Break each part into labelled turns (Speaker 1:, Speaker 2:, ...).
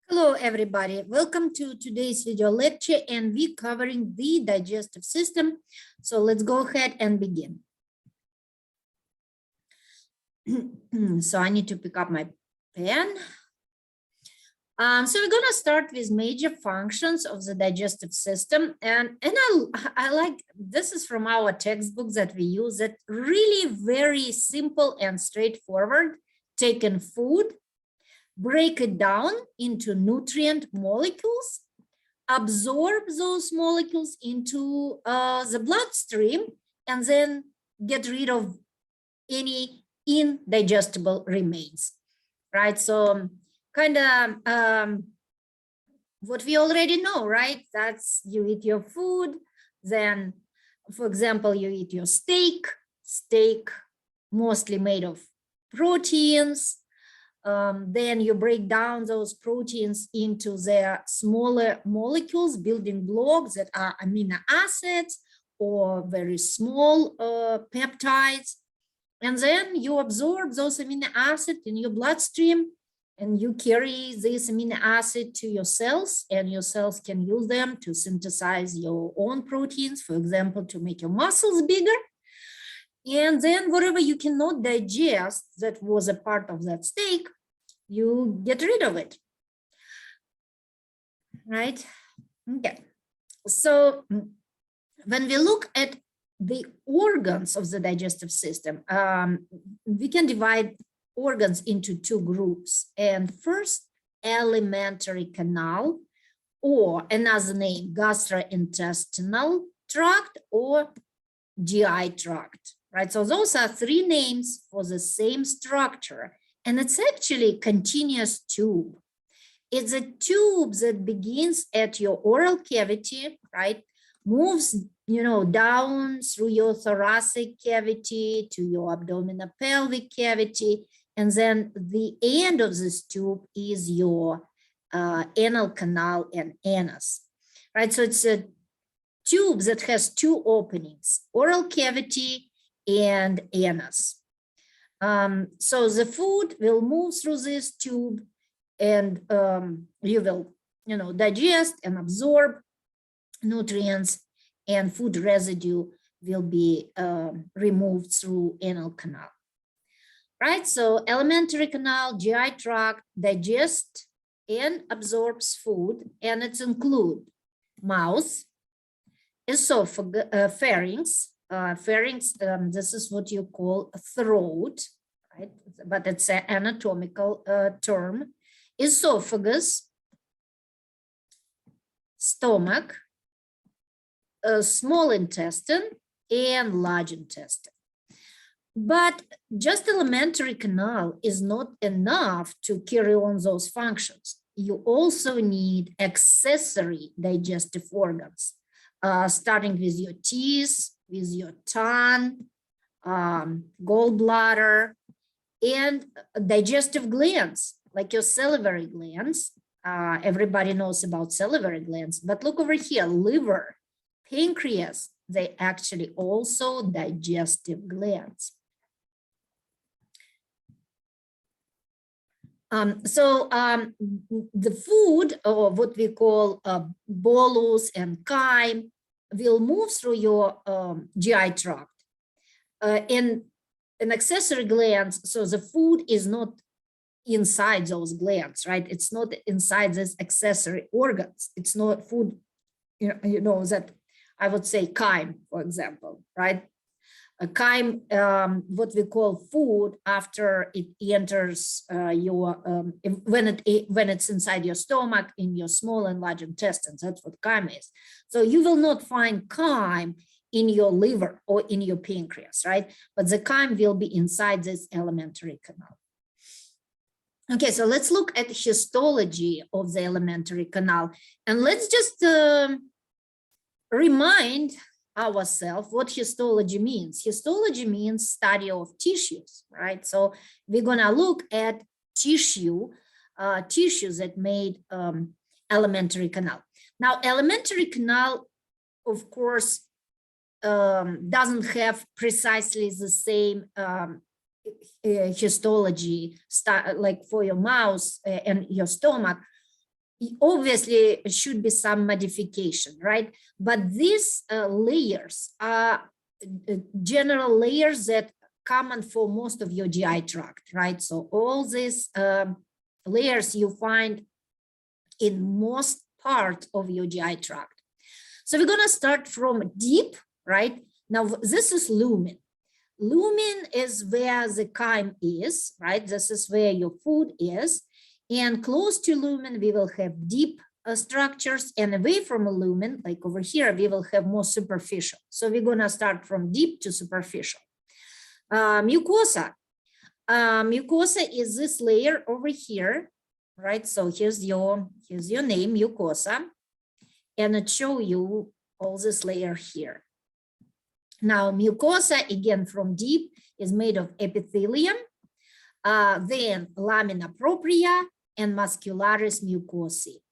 Speaker 1: Hello, everybody. Welcome to today's video lecture, and we're covering the digestive system. So let's go ahead and begin. So I need to pick up my pen. So we're going to start with major functions of the digestive system. And I like, this is from our textbooks that we use, that really very simple and straightforward. Taking food, break it down into nutrient molecules, absorb those molecules into the bloodstream, and then get rid of any indigestible remains, right? So kind of what we already know, right? That's you eat your food, then, for example, you eat your steak mostly made of proteins. Then you break down those proteins into their smaller molecules, building blocks that are amino acids or very small peptides. And then you absorb those amino acids in your bloodstream, and you carry this amino acid to your cells, and your cells can use them to synthesize your own proteins, for example, to make your muscles bigger. And then whatever you cannot digest that was a part of that steak, you get rid of it, right? Okay. So when we look at the organs of the digestive system, we can divide organs into two groups. And first, alimentary canal, or another name, gastrointestinal tract or GI tract. Right, so those are three names for the same structure, and it's actually a continuous tube. It's a tube that begins at your oral cavity, right, moves, down through your thoracic cavity to your abdominal pelvic cavity, and then the end of this tube is your anal canal and anus, right? So it's a tube that has two openings, oral cavity and anus. So the food will move through this tube, and you will, digest and absorb nutrients, and food residue will be removed through anal canal. Right, so alimentary canal, GI tract, digests and absorbs food, and it's include mouth, esophagus, pharynx. Pharynx, this is what you call a throat, right? But it's an anatomical term. Esophagus, stomach, small intestine, and large intestine. But just alimentary canal is not enough to carry on those functions. You also need accessory digestive organs, starting with your teeth, with your tongue, gallbladder, and digestive glands, like your salivary glands. Everybody knows about salivary glands, but look over here, liver, pancreas, they actually also digestive glands. The food, or what we call bolus and chyme, will move through your GI tract. In accessory glands, so the food is not inside those glands, right? It's not inside these accessory organs. It's not food, that I would say chyme, for example, right? A chyme, what we call food after it enters when it's inside your stomach, in your small and large intestines. That's what chyme is. So you will not find chyme in your liver or in your pancreas, right? But the chyme will be inside this alimentary canal. Okay, so let's look at histology of the alimentary canal, and let's just remind ourselves what histology means. Histology means study of tissues, right? So we're gonna look at tissues that made alimentary canal. Now, alimentary canal, of course, doesn't have precisely the same histology, like for your mouth and your stomach, obviously should be some modification, right? But these layers are general layers that common for most of your GI tract, right? So all these layers you find in most part of your GI tract. So we're gonna start from deep, right? Now this is lumen. Lumen is where the chyme is, right? This is where your food is. And close to lumen, we will have deep structures, and away from a lumen, like over here, we will have more superficial. So we're gonna start from deep to superficial. Mucosa. Mucosa is this layer over here, right? So here's your name, mucosa, and it shows you all this layer here. Now, mucosa, again, from deep, is made of epithelium, then lamina propria and muscularis mucosae.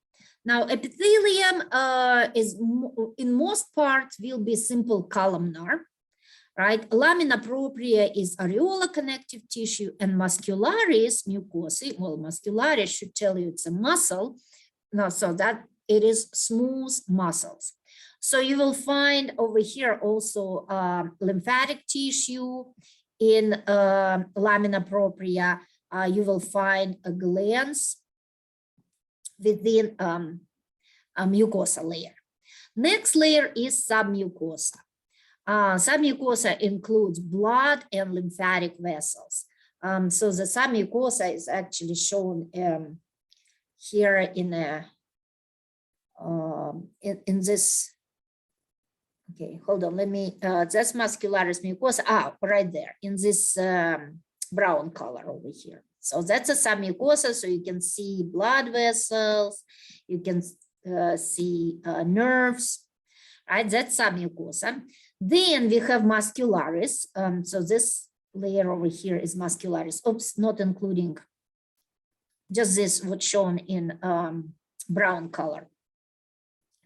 Speaker 1: Now, epithelium is, in most parts, will be simple columnar, right? Lamina propria is areola connective tissue, and muscularis mucosae, well, muscularis should tell you it's a muscle, no, so that it is smooth muscles. So you will find over here also lymphatic tissue in lamina propria. You will find glands within a mucosa layer. Next layer is submucosa. Submucosa includes blood and lymphatic vessels. So the submucosa is actually shown here in this. Okay, hold on, let me, that's muscularis mucosa, right there, in this brown color over here. So that's a submucosa, so you can see blood vessels, you can see nerves, right? That's submucosa. Then we have muscularis, so this layer over here is muscularis, oops, not including, just this what's shown in brown color.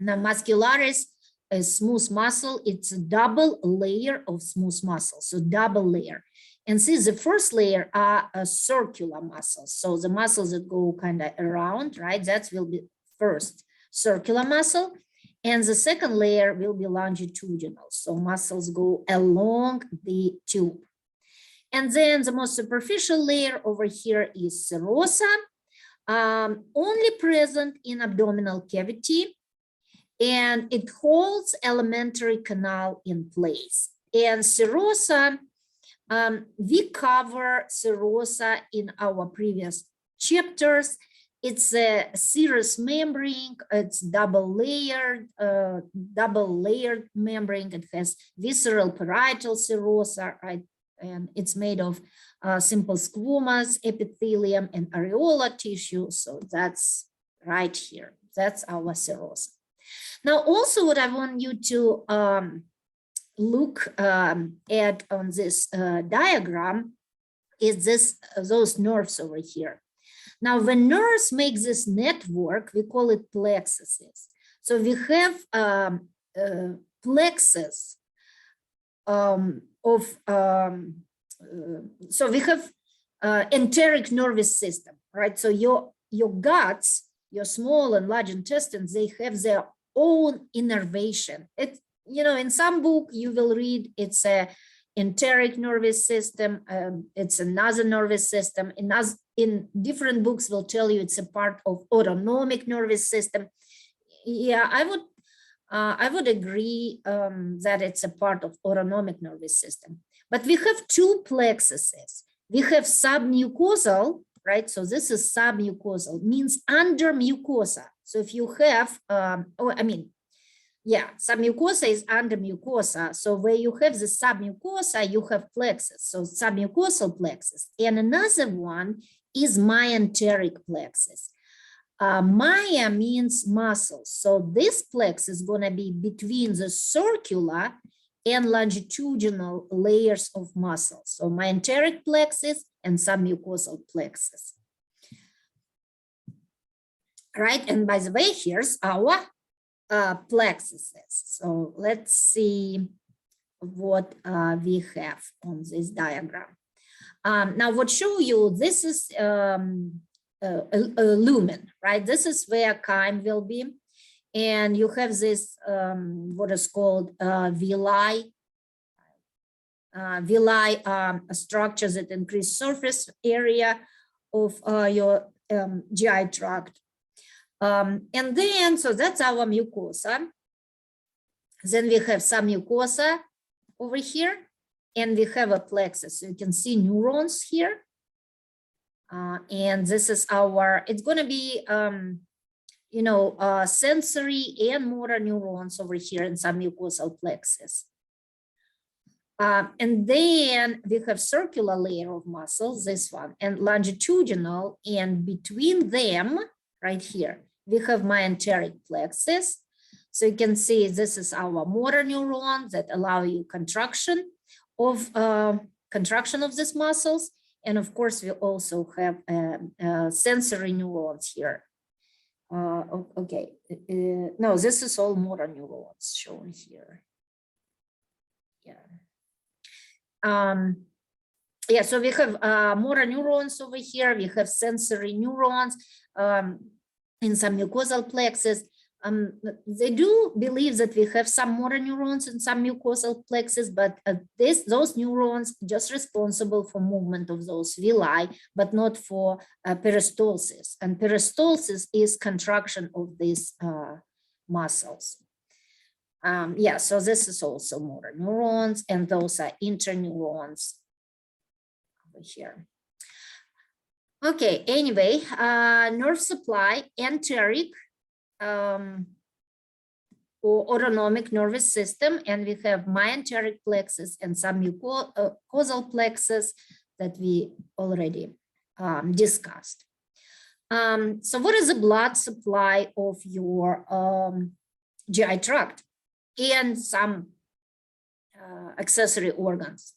Speaker 1: Now muscularis is smooth muscle. It's a double layer of smooth muscle, so double layer. And see, the first layer are circular muscles, so the muscles that go kind of around, right? That will be first circular muscle, and the second layer will be longitudinal, so muscles go along the tube. And then the most superficial layer over here is serosa, only present in abdominal cavity, and it holds alimentary canal in place. And serosa, we cover serosa in our previous chapters. It's a serous membrane, it's double layered membrane. It has visceral parietal serosa, right? And it's made of simple squamous epithelium and areola tissue. So that's right here. That's our serosa. Now, also what I want you to look at on this diagram is those nerves over here. Now, when nerves make this network, we call it plexuses. So we have plexus so we have enteric nervous system, right? So your guts, your small and large intestines, they have their own innervation. It, you know, in some book you will read it's a enteric nervous system, it's another nervous system. In different books will tell you it's a part of autonomic nervous system. Yeah, I would agree that it's a part of autonomic nervous system. But we have two plexuses. We have submucosal, right? So this is submucosal, means under mucosa. So if you have, submucosa is under mucosa. So where you have the submucosa, you have plexus. So submucosal plexus. And another one is mesenteric plexus. Maya means muscles. So this plexus is going to be between the circular and longitudinal layers of muscles. So mesenteric plexus and submucosal plexus. Right, and by the way, here's our plexuses. So let's see what we have on this diagram. Now, what show you, this is a lumen, right? This is where chyme will be. And you have this, what is called villi structures that increase surface area of your GI tract. And then, so that's our mucosa. Then we have some mucosa over here, and we have a plexus. So you can see neurons here. And this is our, it's going to be, sensory and motor neurons over here in some mucosal plexus. And then we have circular layer of muscles, this one, and longitudinal, and between them, right here, we have mesenteric plexus. So you can see this is our motor neurons that allow you contraction of these muscles. And of course, we also have sensory neurons here. Okay, no, this is all motor neurons shown here. Yeah. Yeah, so we have motor neurons over here. We have sensory neurons in some mucosal plexus. They do believe that we have some motor neurons in some mucosal plexus, but those neurons just responsible for movement of those villi, but not for peristalsis. And peristalsis is contraction of these muscles. Yeah, so this is also motor neurons, and those are interneurons over here. Okay, anyway, nerve supply, enteric, or autonomic nervous system, and we have mesenteric plexus and some mucosal plexus that we already discussed. So what is the blood supply of your GI tract and some accessory organs?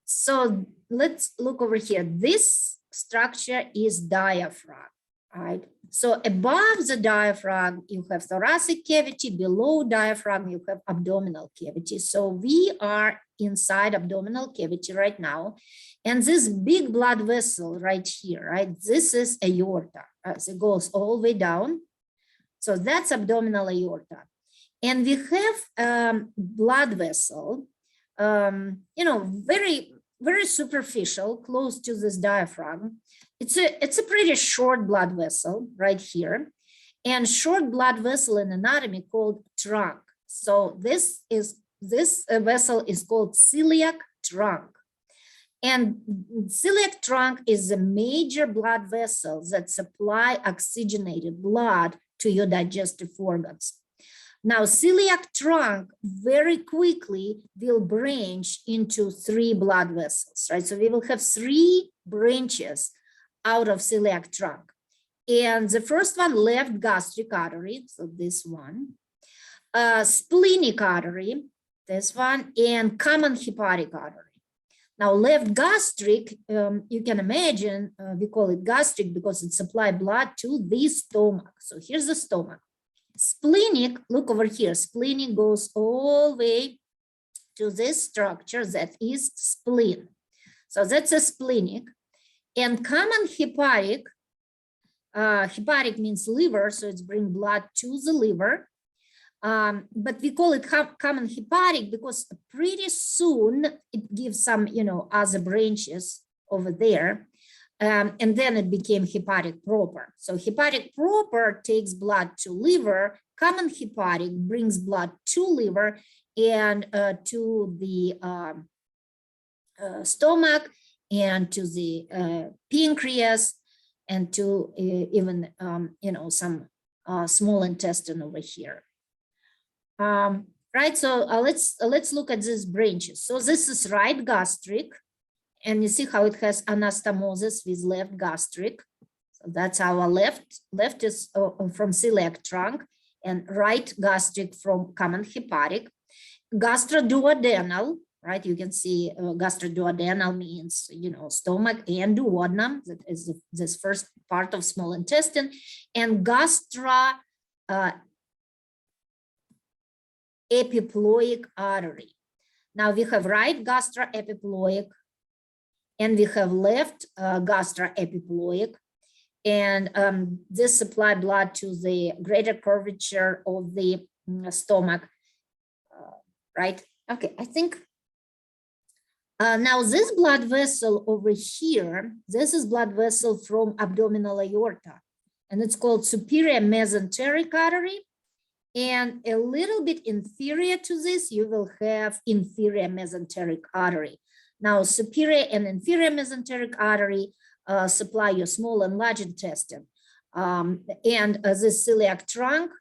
Speaker 1: So let's look over here. This structure is diaphragm, right? So above the diaphragm, you have thoracic cavity. Below diaphragm, you have abdominal cavity. So we are inside abdominal cavity right now. And this big blood vessel right here, right? This is aorta as it goes all the way down. So that's abdominal aorta. And we have blood vessel, very, very superficial, close to this diaphragm. It's a pretty short blood vessel right here, and short blood vessel in anatomy called trunk. So this vessel is called celiac trunk, and celiac trunk is a major blood vessel that supply oxygenated blood to your digestive organs. Now, celiac trunk very quickly will branch into 3 blood vessels, right? So we will have 3 branches out of celiac trunk. And the first one, left gastric artery, so this one, splenic artery, this one, and common hepatic artery. Now, left gastric, you can imagine, we call it gastric because it supplies blood to the stomach. So here's the stomach. Splenic, look over here, splenic goes all the way to this structure that is spleen. So that's a splenic. And common hepatic, hepatic means liver, so it's bring blood to the liver. But we call it common hepatic because pretty soon it gives some, other branches over there. And then it became hepatic proper. So hepatic proper takes blood to liver. Common hepatic brings blood to liver and to the stomach and to the pancreas and to even, some small intestine over here. Right, so let's look at these branches. So this is right gastric. And you see how it has anastomosis with left gastric. So that's our left is from celiac trunk, and right gastric from common hepatic. Gastroduodenal, right? You can see gastroduodenal means, stomach and duodenum. That is this first part of small intestine. And gastroepiploic artery. Now we have right gastroepiploic and we have left gastroepiploic, and this supply blood to the greater curvature of the stomach, right? Okay, I think now this blood vessel over here, this is blood vessel from abdominal aorta, and it's called superior mesenteric artery. And a little bit inferior to this, you will have inferior mesenteric artery. Now, superior and inferior mesenteric artery supply your small and large intestine. And this celiac trunk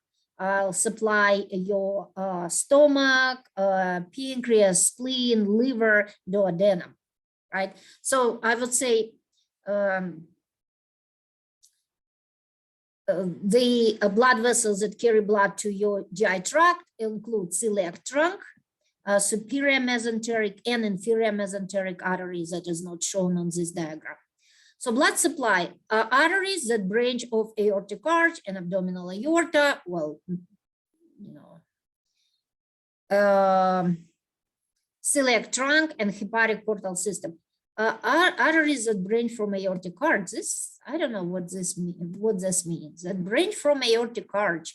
Speaker 1: supply your stomach, pancreas, spleen, liver, duodenum, right? So I would say the blood vessels that carry blood to your GI tract include celiac trunk, superior mesenteric and inferior mesenteric arteries that is not shown on this diagram. So blood supply, arteries that branch off aortic arch and abdominal aorta, well, you know, celiac trunk and hepatic portal system. Arteries that branch from aortic arch, this, I don't know what this means, that branch from aortic arch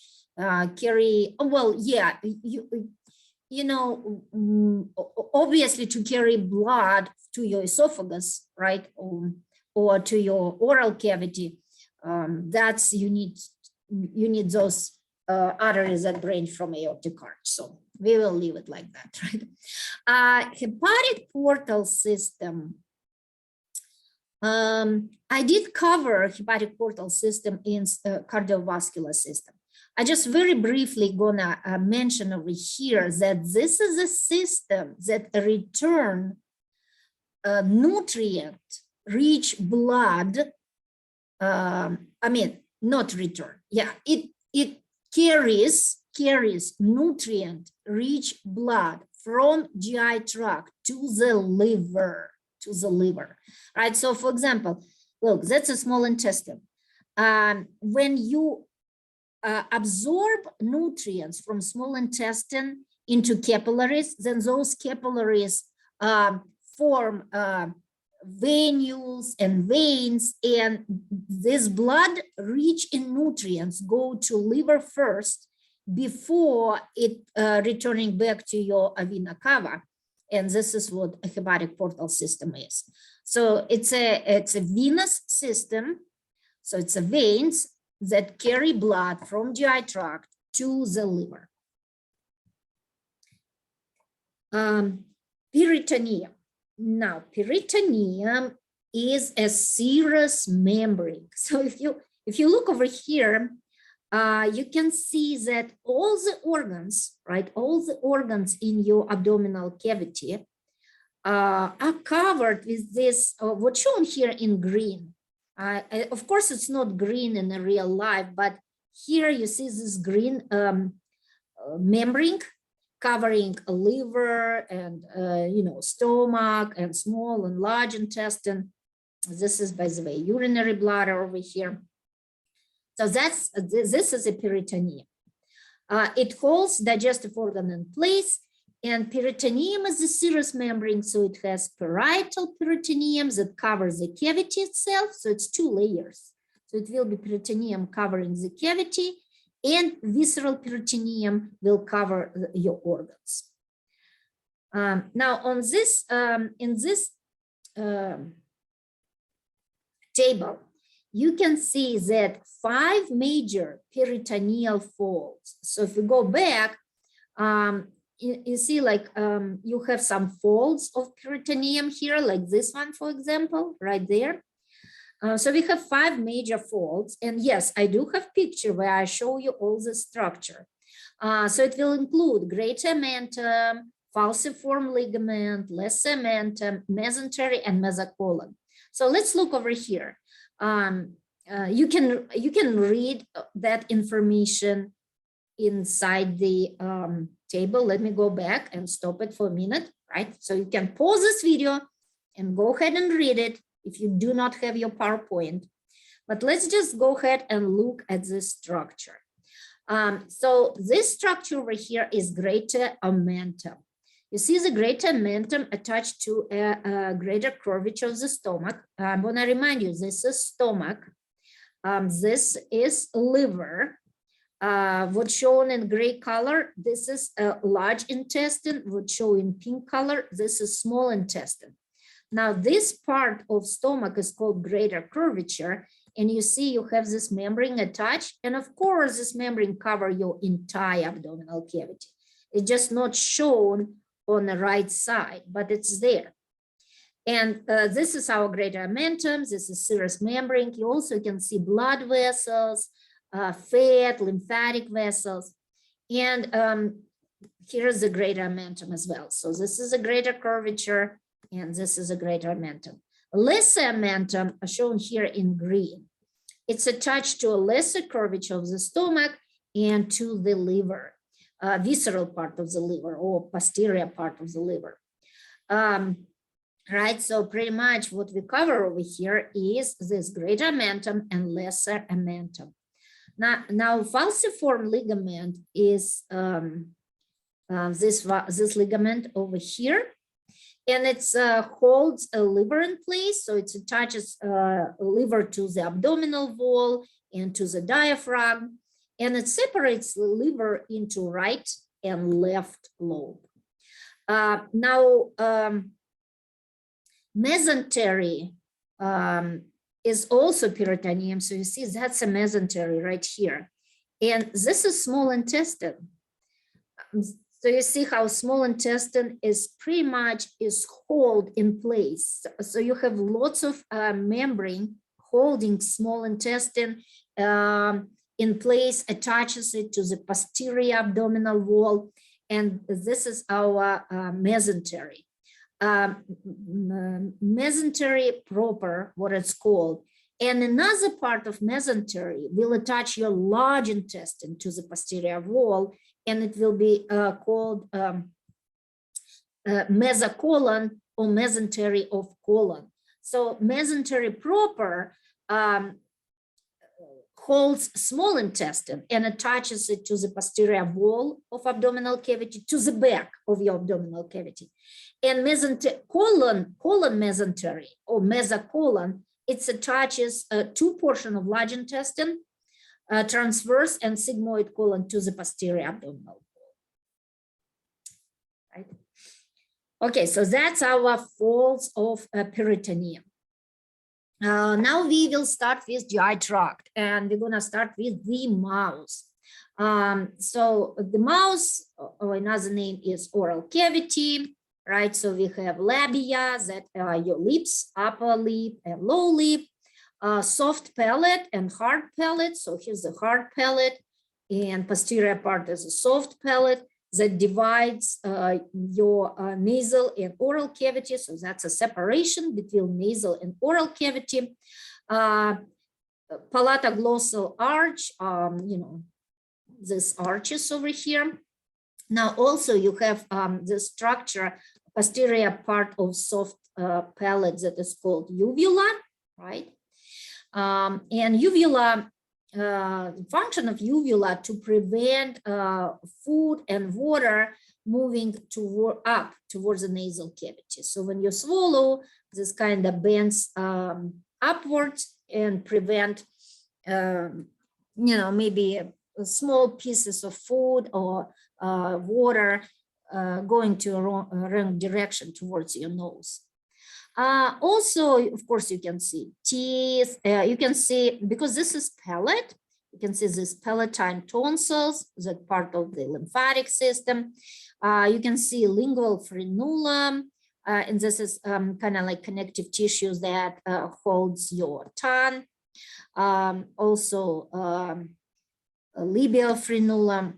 Speaker 1: carry, well, yeah, you know, obviously to carry blood to your esophagus, right, or to your oral cavity, that's, you need those arteries that branch from aortic arch. So we will leave it like that, right? Hepatic portal system. I did cover hepatic portal system in cardiovascular system. I just very briefly gonna mention over here that this is a system that return nutrient-rich blood. I mean, not return. Yeah, it carries nutrient-rich blood from GI tract to the liver. Right? So for example, look, that's a small intestine. When you absorb nutrients from small intestine into capillaries, then those capillaries form venules and veins, and this blood rich in nutrients go to liver first before it returning back to your vena cava. And this is what a hepatic portal system is. So it's a venous system. So it's a veins that carry blood from GI tract to the liver. Peritoneum. Now, peritoneum is a serous membrane. So if you look over here, you can see that all the organs, right, all the organs in your abdominal cavity are covered with this, what's shown here in green. Of course, it's not green in the real life, but here you see this green membrane covering a liver and, you know, stomach and small and large intestine. This is, by the way, urinary bladder over here. So this is a peritoneum. It holds digestive organ in place, and peritoneum is a serous membrane, so it has parietal peritoneum that covers the cavity itself. So it's two layers. So it will be peritoneum covering the cavity, and visceral peritoneum will cover your organs. Now on this, in this table, you can see that 5 major peritoneal folds. So if you go back, you see like you have some folds of peritoneum here, like this one, for example, right there. So we have 5 major folds. And yes, I do have picture where I show you all the structure. So it will include greater omentum, falciform ligament, lesser omentum, mesenteric, and mesocolon. So let's look over here. You can read that information inside the table. Let me go back and stop it for a minute, right? So you can pause this video and go ahead and read it if you do not have your PowerPoint. But let's just go ahead and look at this structure. So this structure over here is greater omentum. You see the greater omentum attached to a greater curvature of the stomach. I want to remind you, this is stomach. This is liver. What's shown in gray color, this is a large intestine. What's shown in pink color, this is small intestine. Now, this part of stomach is called greater curvature. And you see you have this membrane attached. And of course, this membrane covers your entire abdominal cavity. It's just not shown on the right side, but it's there. And this is our greater omentum. This is serous membrane. You also can see blood vessels, fat, lymphatic vessels. And here's the greater omentum as well. So this is a greater curvature, and this is a greater omentum. Lesser omentum are shown here in green. It's attached to a lesser curvature of the stomach and to the liver, visceral part of the liver or posterior part of the liver. Right, so pretty much what we cover over here is this greater omentum and lesser omentum. Now falciform ligament is this ligament over here. And it holds a liver in place, so it attaches liver to the abdominal wall and to the diaphragm, and it separates the liver into right and left lobe. Now, mesentery is also peritoneum, so you see that's a mesentery right here, and this is small intestine. So you see how small intestine is pretty much held in place. So you have lots of membrane holding small intestine in place, attaches it to the posterior abdominal wall. And this is our mesentery. Mesentery proper, what it's called. And another part of mesentery will attach your large intestine to the posterior wall, and it will be called mesocolon or mesentery of colon. So mesentery proper holds small intestine and attaches it to the posterior wall of abdominal cavity, to the back of your abdominal cavity. And colon mesentery or mesocolon, it attaches two portions of large intestine, transverse and sigmoid colon to the posterior abdominal wall. Right? Okay, so that's our folds of peritoneum. Now we will start with GI tract, and we're going to start with the mouth. So the mouth, or another name is oral cavity, right? So we have labia, that are your lips, upper lip and lower lip. Soft palate and hard palate. So here's the hard palate, and posterior part is a soft palate that divides your nasal and oral cavity. So that's a separation between nasal and oral cavity. Palatoglossal arch, you know, this arches over here. Now also you have the structure, posterior part of soft palate that is called uvula, right? And uvula, the function of uvula to prevent food and water moving up towards the nasal cavity. So when you swallow, this kind of bends upwards and prevent, you know, maybe small pieces of food or water going to a wrong direction towards your nose. Also, of course, you can see teeth. You can see, because this is palate, you can see this palatine tonsils, that part of the lymphatic system. You can see lingual frenulum, and this is kind of like connective tissues that holds your tongue. Also, labial frenulum,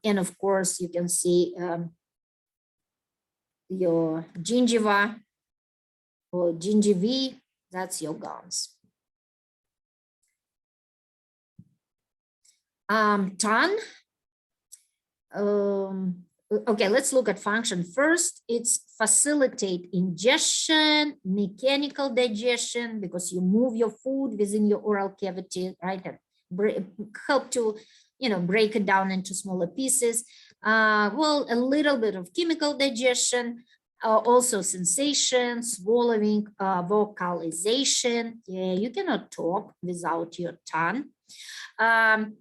Speaker 1: and of course, you can see your gingiva or gingivae, that's your gums. Tongue. Okay, let's look at function first. It's facilitate ingestion, mechanical digestion, because you move your food within your oral cavity, right? And help to, you know, break it down into smaller pieces. Well, a little bit of chemical digestion, also sensation, swallowing, vocalization. Yeah, you cannot talk without your tongue. When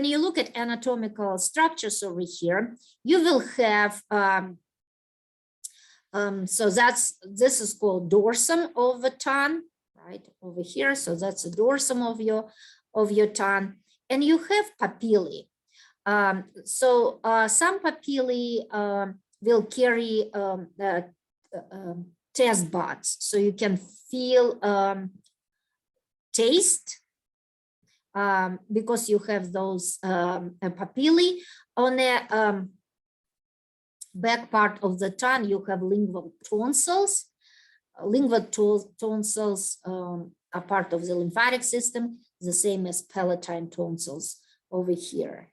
Speaker 1: you look at anatomical structures over here, you will have, so this is called dorsum of the tongue, right over here. So that's the dorsum of your tongue, and you have papillae. Some papillae will carry taste buds, so you can feel taste because you have those papillae. On the back part of the tongue, you have lingual tonsils. Lingual tonsils are part of the lymphatic system, the same as palatine tonsils over here.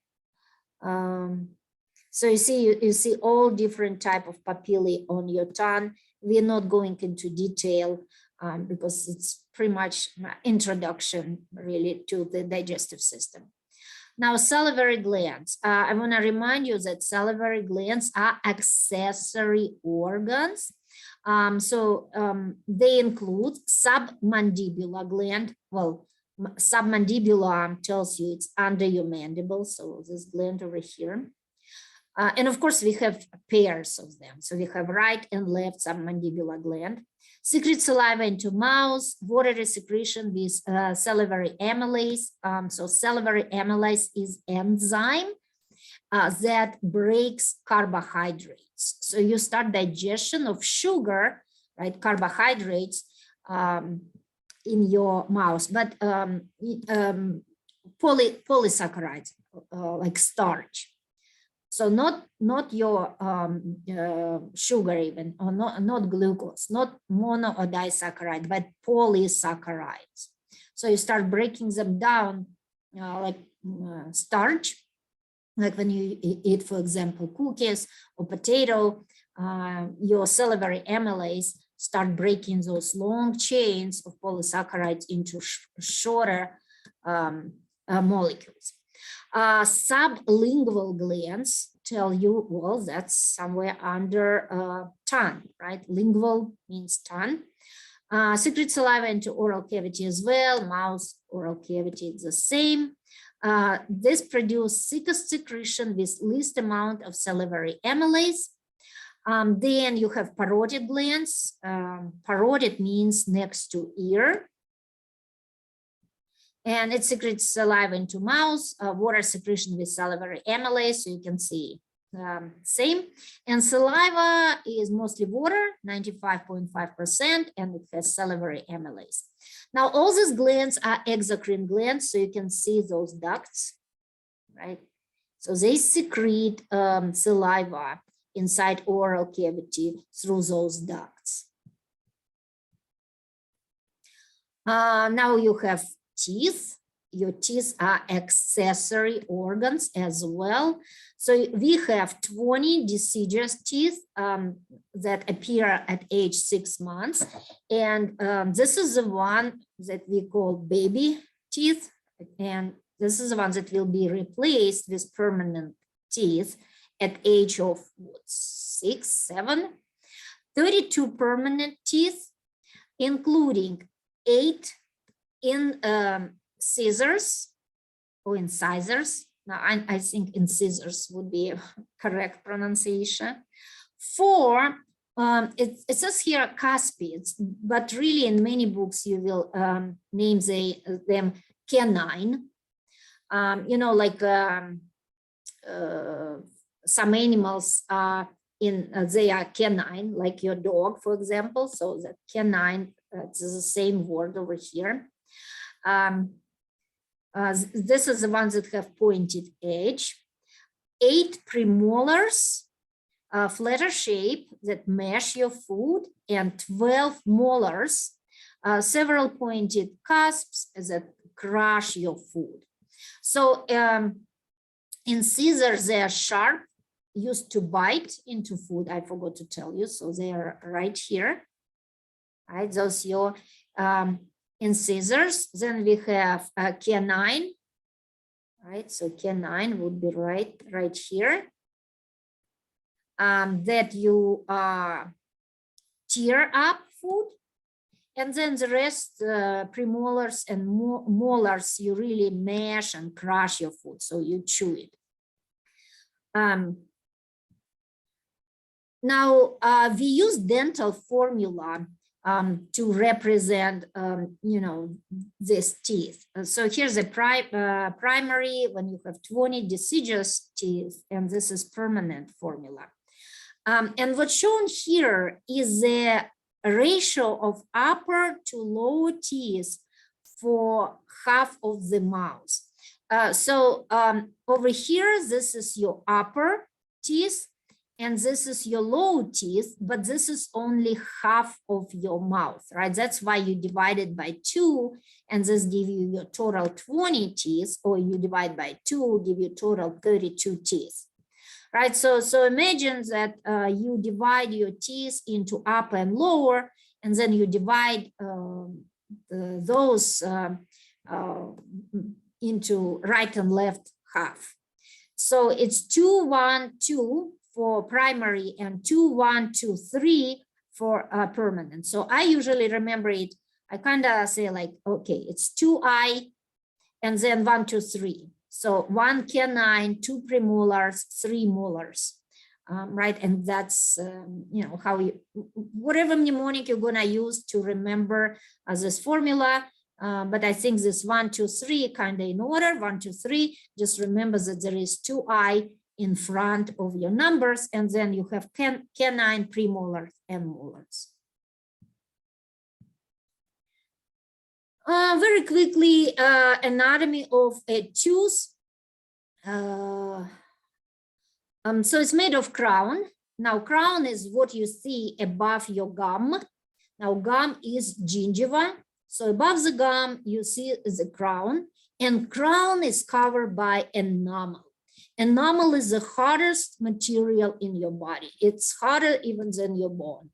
Speaker 1: So you see all different type of papillae on your tongue. We're not going into detail because it's pretty much my introduction really to the digestive system. Now, salivary glands. I want to remind you that salivary glands are accessory organs. They include submandibular gland. Well, submandibular tells you it's under your mandible, so this gland over here. And of course, we have pairs of them. So we have right and left submandibular gland. Secrete saliva into mouth, watery secretion with salivary amylase. So salivary amylase is enzyme that breaks carbohydrates. So you start digestion of sugar, right, carbohydrates in your mouth, but polysaccharides like starch. So not your sugar even, or not glucose, not mono or disaccharide, but polysaccharides. So you start breaking them down like starch, like when you eat, for example, cookies or potato, your salivary amylase start breaking those long chains of polysaccharides into shorter molecules. Sublingual glands tell you, well, that's somewhere under tongue, right? Lingual means tongue. Secrete saliva into oral cavity as well. Mouth, oral cavity, it's the same. This produce thickest secretion with least amount of salivary amylase. Then you have parotid glands. Parotid means next to ear. And it secretes saliva into mouth, water secretion with salivary amylase, so you can see same. And saliva is mostly water, 95.5%, and it has salivary amylase. Now, all these glands are exocrine glands, so you can see those ducts, right? So they secrete saliva inside oral cavity through those ducts. Now you have teeth. Your teeth are accessory organs as well. So we have 20 deciduous teeth that appear at age 6 months. And this is the one that we call baby teeth. And this is the one that will be replaced with permanent teeth at age of 6, 7. 32 permanent teeth, including 8 in scissors or incisors. Now, I think incisors would be a correct pronunciation. 4, it says here cuspids, but really in many books you will name them canine. You know, like some animals they are canine, like your dog, for example. So the canine, it's the same word over here. This is the ones that have pointed edge. 8 premolars, flatter shape that mesh your food, and 12 molars, several pointed cusps that crush your food. So in scissors, they are sharp, used to bite into food. I forgot to tell you, so they are right here. Right, those your incisors. Then we have canine right? So canine would be right here. That you tear up food, and then the rest, premolars and molars, you really mash and crush your food, so you chew it. Now, we use dental formula to represent, you know, this teeth. So here's a primary when you have 20 deciduous teeth, and this is permanent formula. And what's shown here is the ratio of upper to lower teeth for half of the mouth. So over here, this is your upper teeth, and this is your lower teeth, but this is only half of your mouth, right? That's why you divide it by 2, and this gives you your total 20 teeth, or you divide by 2, give you total 32 teeth, right? So imagine that you divide your teeth into upper and lower, and then you divide those into right and left half. So it's 2, 1, 2 for primary, and 2, 1, 2, 3 for permanent. So I usually remember it, I kind of say like, okay, it's 2I and then 1, 2, 3. So 1 canine, 2 premolars, 3 molars, right? And that's, you know, how you, whatever mnemonic you're gonna use to remember this formula. But I think this 1, 2, 3 kind of in order, 1, 2, 3, just remember that there is 2I in front of your numbers, and then you have canine, premolars, and molars. Very quickly, anatomy of a tooth. So it's made of crown. Now, crown is what you see above your gum. Now, gum is gingiva. So above the gum, you see the crown, and crown is covered by enamel. Enamel is the hardest material in your body. It's harder even than your bone.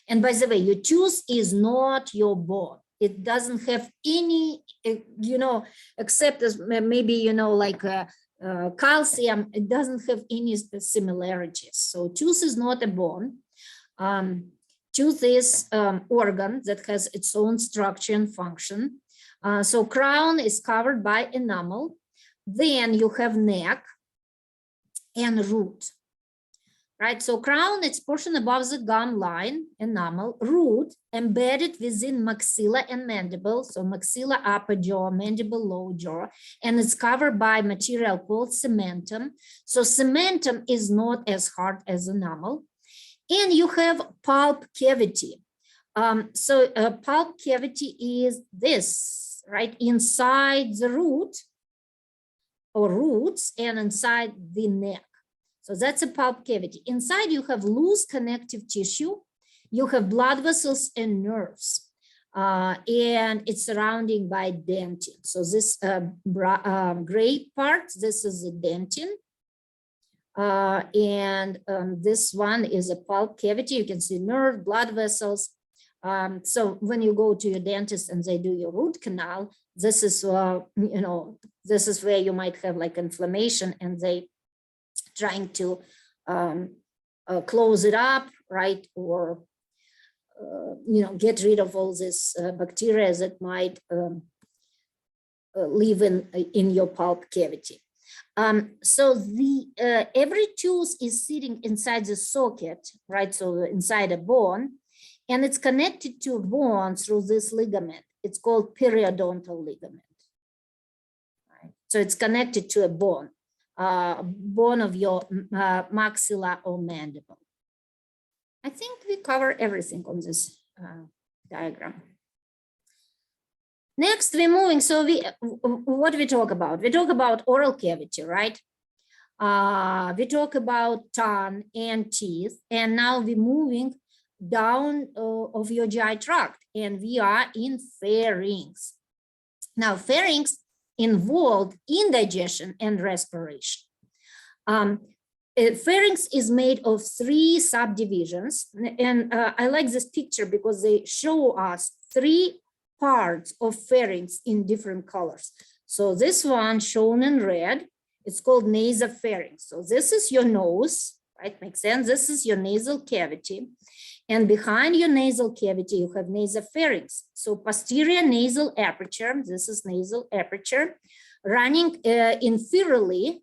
Speaker 1: And by the way, your tooth is not your bone. It doesn't have any, you know, except as maybe, you know, like calcium, it doesn't have any similarities. So tooth is not a bone. Tooth is organ that has its own structure and function. So crown is covered by enamel. Then you have neck and root, right? So crown, it's portion above the gum line, enamel, root embedded within maxilla and mandible. So maxilla, upper jaw, mandible, lower jaw, and it's covered by material called cementum. So cementum is not as hard as enamel. And you have pulp cavity. So a pulp cavity is this, right? Inside the root or roots and inside the neck. So that's a pulp cavity. Inside you have loose connective tissue. You have blood vessels and nerves. And it's surrounding by dentin. So this gray part, this is the dentin. This one is a pulp cavity. You can see nerve, blood vessels. So when you go to your dentist and they do your root canal, this is, you know, this is where you might have like inflammation, and they trying to close it up, right? Or, you know, get rid of all this bacteria that might live in your pulp cavity. So the every tooth is sitting inside the socket, right? So inside a bone, and it's connected to a bone through this ligament. It's called periodontal ligament. Right? So it's connected to a bone, bone of your maxilla or mandible. I think we cover everything on this diagram. Next, we're moving. So what do we talk about? We talk about oral cavity, right? We talk about tongue and teeth, and now we're moving down of your GI tract, and we are in pharynx. Now, pharynx involved indigestion and respiration. Pharynx is made of 3 subdivisions, and I like this picture because they show us 3 parts of pharynx in different colors. So this one shown in red, it's called nasopharynx. So this is your nose, right? Makes sense. This is your nasal cavity. And behind your nasal cavity, you have nasopharynx. So posterior nasal aperture, this is nasal aperture, running inferiorly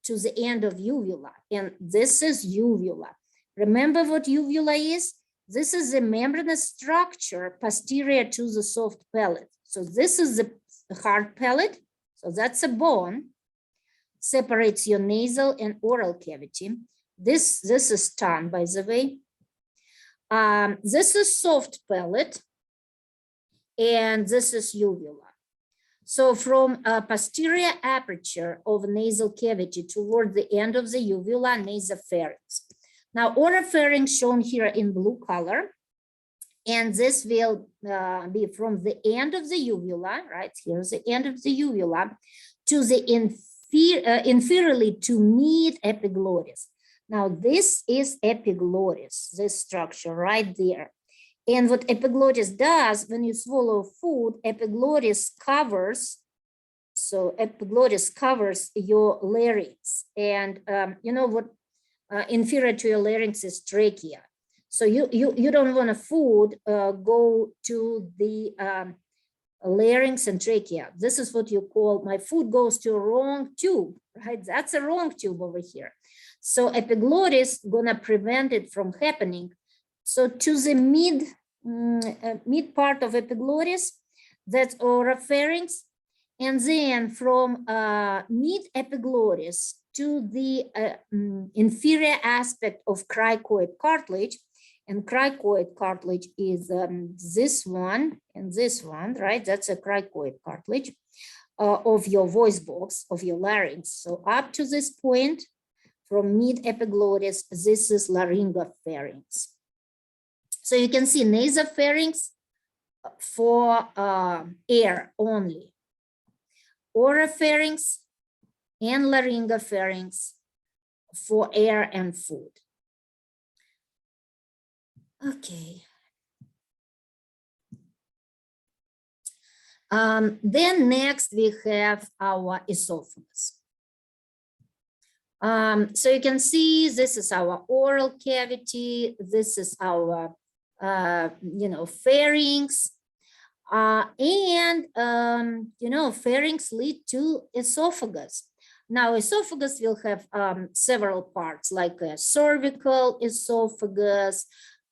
Speaker 1: to the end of uvula. And this is uvula. Remember what uvula is? This is a membranous structure posterior to the soft palate. So this is the hard palate. So that's a bone, separates your nasal and oral cavity. This is tongue, by the way. This is soft palate, and this is uvula. So from posterior aperture of nasal cavity toward the end of the uvula, nasopharynx. Now, oropharynx shown here in blue color, and this will be from the end of the uvula, right? Here's the end of the uvula to the inferiorly to mid epiglottis. Now, this is epiglottis, this structure right there. And what epiglottis does, when you swallow food, epiglottis covers, so epiglottis covers your larynx. And you know what, inferior to your larynx is trachea. So you don't want a food go to the larynx and trachea. This is what you call, my food goes to a wrong tube, right? That's a wrong tube over here. So epiglottis gonna prevent it from happening. So to the mid part of epiglottis, that's oropharynx, and then from mid epiglottis to the inferior aspect of cricoid cartilage, and cricoid cartilage is this one and this one, right? That's a cricoid cartilage of your voice box, of your larynx. So up to this point, from mid epiglottis, this is laryngopharynx. So you can see nasopharynx for air only, oropharynx and laryngopharynx for air and food. Okay. Then next we have our esophagus. So you can see this is our oral cavity. This is our pharynx, and pharynx lead to esophagus. Now, esophagus will have several parts, like a cervical esophagus,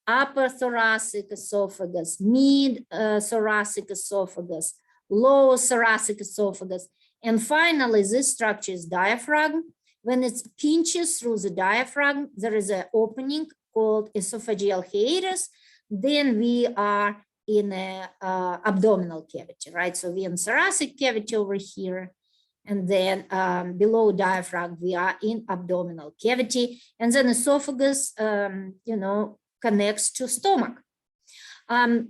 Speaker 1: upper thoracic esophagus, mid thoracic esophagus, lower thoracic esophagus, and finally, this structure is diaphragm. When it pinches through the diaphragm, there is an opening called esophageal hiatus. Then we are in a abdominal cavity, right? So we're in thoracic cavity over here, and then below diaphragm, we are in abdominal cavity, and then esophagus, connects to stomach.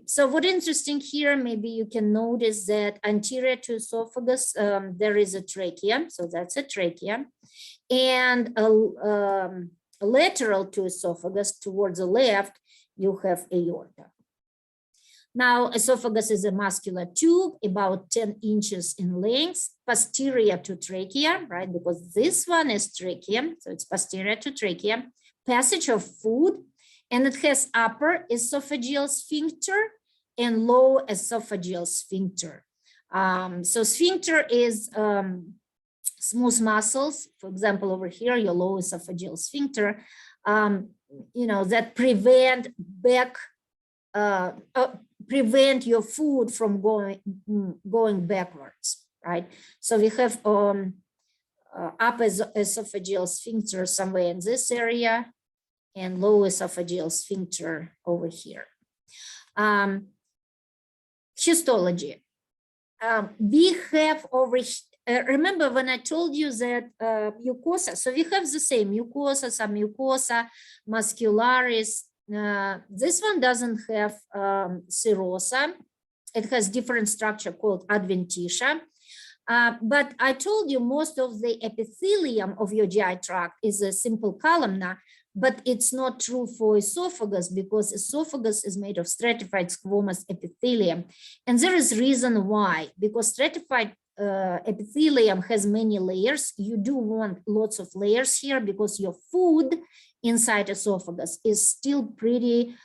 Speaker 1: So what interesting here, maybe you can notice that anterior to esophagus, there is a trachea, so that's a trachea, and lateral to esophagus, towards the left, you have aorta. Now, esophagus is a muscular tube, about 10 inches in length, posterior to trachea, right? Because this one is trachea, so it's posterior to trachea, passage of food, and it has upper esophageal sphincter and low esophageal sphincter. So sphincter is smooth muscles. For example, over here, your low esophageal sphincter, that prevent your food from going backwards, right? So we have upper esophageal sphincter somewhere in this area, and low esophageal sphincter over here. Histology. We have over, remember when I told you that mucosa, so we have the same mucosa, submucosa, muscularis. This one doesn't have serosa. It has different structure called adventitia. But I told you most of the epithelium of your GI tract is a simple columnar, but it's not true for esophagus because esophagus is made of stratified squamous epithelium. And there is reason why, because stratified epithelium has many layers. You do want lots of layers here because your food inside esophagus is still pretty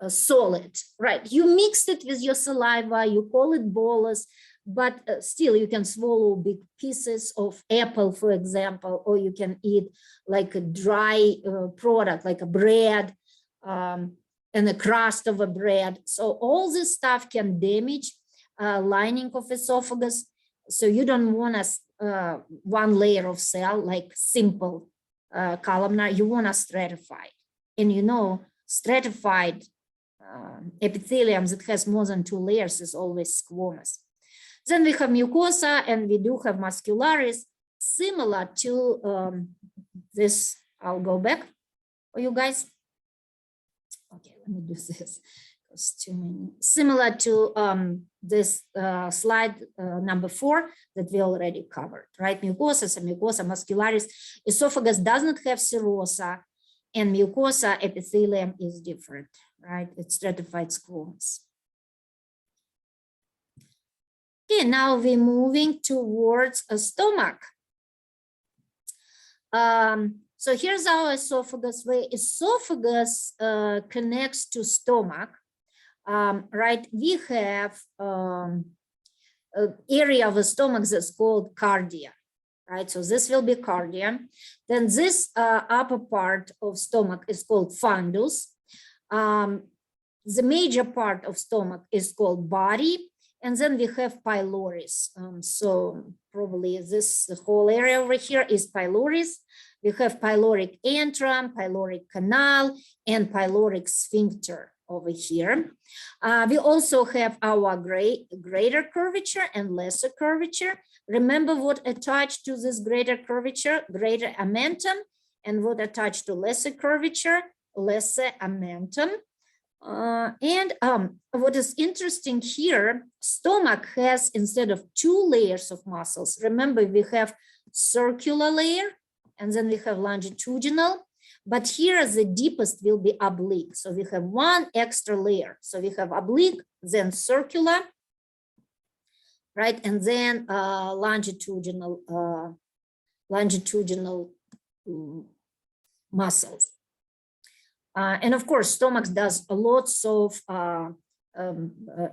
Speaker 1: solid, right? You mix it with your saliva, you call it bolus, but still you can swallow big pieces of apple, for example, or you can eat like a dry product, like a bread and a crust of a bread. So all this stuff can damage lining of esophagus. So you don't want one layer of cell, like simple columnar, you want a stratified. And you know, stratified epithelium that has more than 2 layers is always squamous. Then we have mucosa, and we do have muscularis, similar to this. I'll go back for you guys. Okay, let me do this. It's too many. Similar to this slide number 4 that we already covered, right? Mucosa, submucosa, muscularis. Esophagus does not have serosa, and mucosa epithelium is different, right? It's stratified squamous. Okay, now we're moving towards a stomach. So here's our esophagus, where esophagus connects to stomach, right? We have an area of the stomach that's called cardia, right? So this will be cardia. Then this upper part of stomach is called fundus. The major part of stomach is called body. And then we have pylorus. So probably the whole area over here is pylorus. We have pyloric antrum, pyloric canal, and pyloric sphincter over here. We also have our greater curvature and lesser curvature. Remember what attached to this greater curvature? Greater amentum. And what attached to lesser curvature? Lesser amentum. What is interesting here, stomach has, instead of 2 layers of muscles, remember we have circular layer and then we have longitudinal, but here the deepest will be oblique. So we have 1 extra layer. So we have oblique, then circular, right? And then longitudinal muscles. And of course, stomach does lots of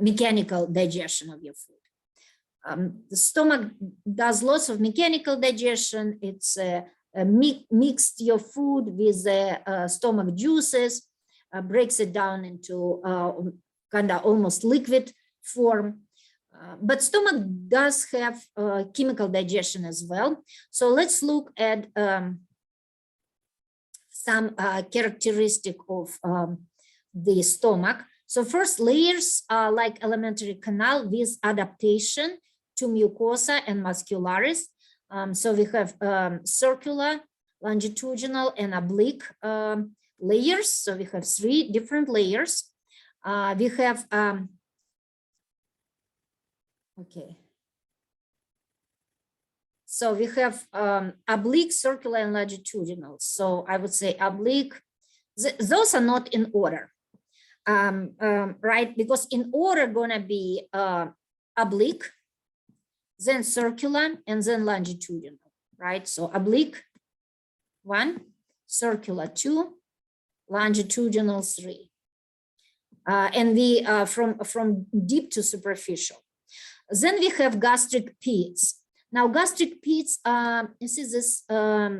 Speaker 1: mechanical digestion of your food. The stomach does lots of mechanical digestion. It's mixed your food with the stomach juices, breaks it down into kind of almost liquid form. But stomach does have chemical digestion as well. So let's look at some characteristic of the stomach. So first, layers are like elementary canal with adaptation to mucosa and muscularis. So we have circular, longitudinal, and oblique layers. So we have 3 different layers. We have, okay. So we have oblique, circular, and longitudinal. So I would say oblique, those are not in order, right? Because in order gonna be oblique, then circular, and then longitudinal, right? So oblique 1, circular 2, longitudinal 3. And we from deep to superficial. Then we have gastric pits. Now, gastric pits, you see this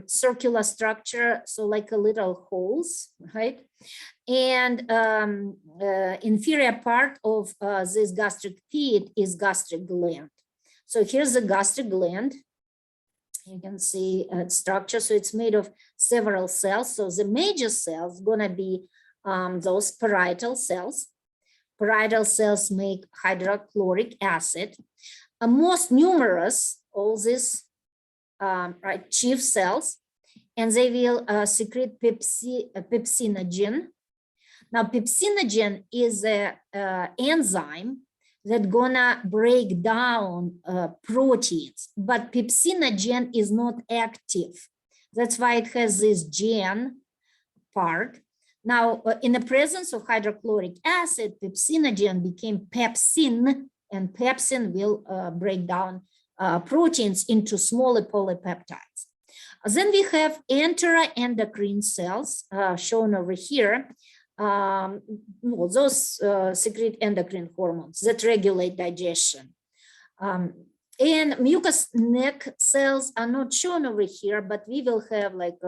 Speaker 1: circular structure, so like a little holes, right? And inferior part of this gastric pit is gastric gland. So here's the gastric gland. You can see structure, so it's made of several cells. So the major cells gonna be those parietal cells. Parietal cells make hydrochloric acid. Most numerous, all these right, chief cells, and they will secrete pepsinogen. Now, pepsinogen is an enzyme that gonna break down proteins, but pepsinogen is not active. That's why it has this gen part. Now, in the presence of hydrochloric acid, pepsinogen became pepsin, and pepsin will break down proteins into smaller polypeptides. Then we have enteroendocrine cells shown over here. Those secrete endocrine hormones that regulate digestion. And mucous neck cells are not shown over here, but we will have like,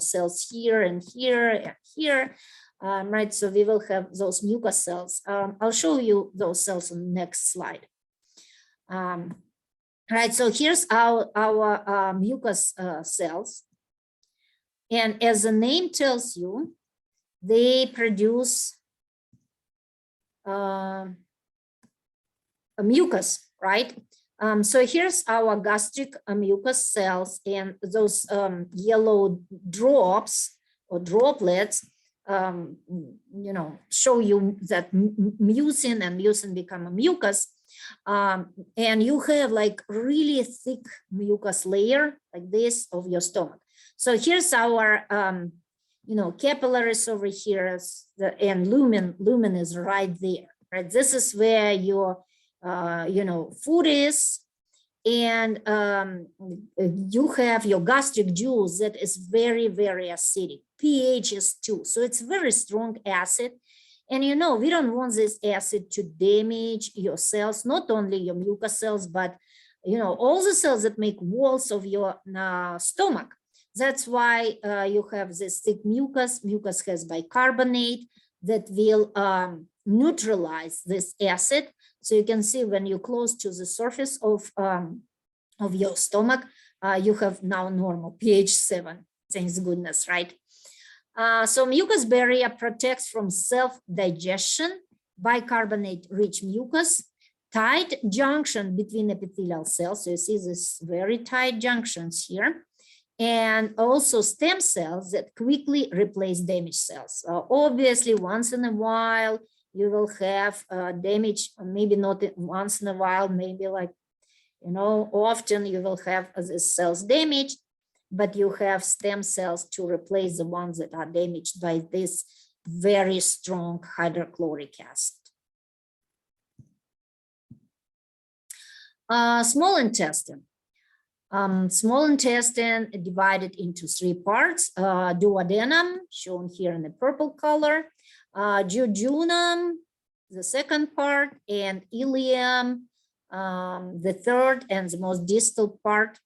Speaker 1: cells here and here and here, right? So we will have those mucous cells. I'll show you those cells on the next slide. Right, so here's our mucous cells. And as the name tells you, they produce a mucus, right? So here's our gastric mucus cells, and those yellow drops or droplets, show you that mucin and mucin become a mucus. And you have like really thick mucus layer like this of your stomach. So here's our, capillaries over here, and lumen is right there, right? This is where your, food is. And you have your gastric juice that is very, very acidic. pH is 2, so it's very strong acid. And we don't want this acid to damage your cells, not only your mucous cells, but all the cells that make walls of your stomach. That's why you have this thick mucus. Mucus has bicarbonate that will neutralize this acid. So you can see when you're close to the surface of your stomach, you have now normal pH 7. Thanks goodness, right? So mucus barrier protects from self-digestion, bicarbonate-rich mucus, tight junction between epithelial cells. So you see this very tight junctions here, and also stem cells that quickly replace damaged cells. Obviously, once in a while, you will have damage, maybe not once in a while, maybe like, often you will have the cells damaged, but you have stem cells to replace the ones that are damaged by this very strong hydrochloric acid. Small intestine. Small intestine divided into 3 parts. Duodenum, shown here in the purple color, jejunum, the second part, and ileum, the third and the most distal part.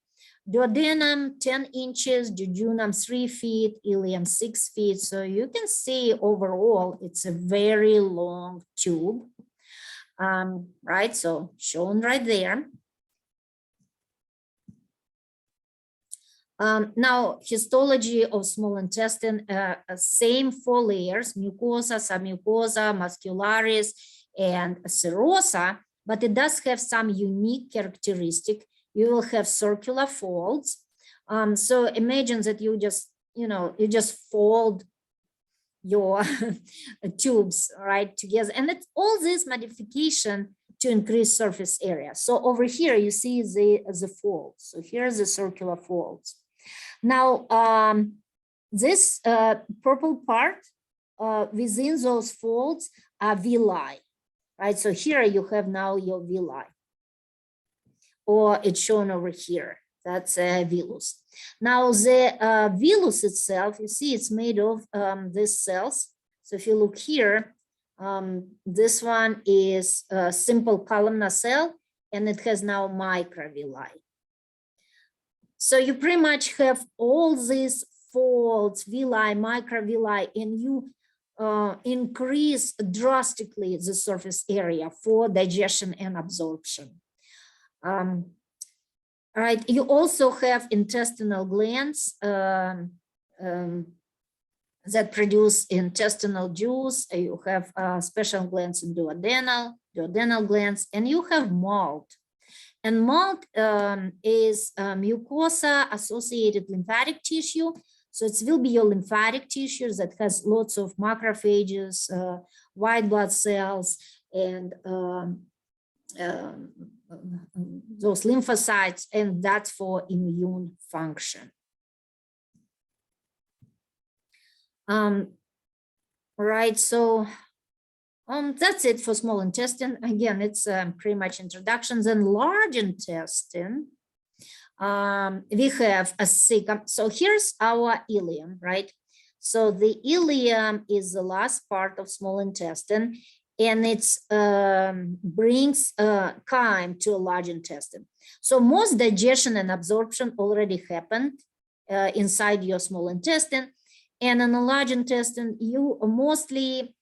Speaker 1: Duodenum 10 inches, jejunum 3 feet, ileum 6 feet. So you can see overall it's a very long tube, right? So shown right there. Now, histology of small intestine, same 4 layers: mucosa, submucosa, muscularis, and serosa, but it does have some unique characteristic. You will have circular folds. So imagine that you just, you just fold your tubes right together, and it's all this modification to increase surface area. So over here you see the folds. So here's the circular folds. Now this purple part within those folds are villi, right? So here you have now your villi, or it's shown over here. That's a villus. Now the villus itself, you see, it's made of these cells. So if you look here, this one is a simple columnar cell, and it has now microvilli. So you pretty much have all these folds, villi, microvilli, and you increase drastically the surface area for digestion and absorption. Right, you also have intestinal glands that produce intestinal juice. You have special glands in duodenal glands, and you have mold. And mold is mucosa-associated lymphatic tissue. So it will be your lymphatic tissue that has lots of macrophages, white blood cells, and those lymphocytes, and that's for immune function. Right, so that's it for small intestine. Again, it's pretty much introductions. And large intestine, we have a cecum. So here's our ileum, right? So the ileum is the last part of small intestine, and it brings chyme to a large intestine. So most digestion and absorption already happened inside your small intestine. And in the large intestine, you mostly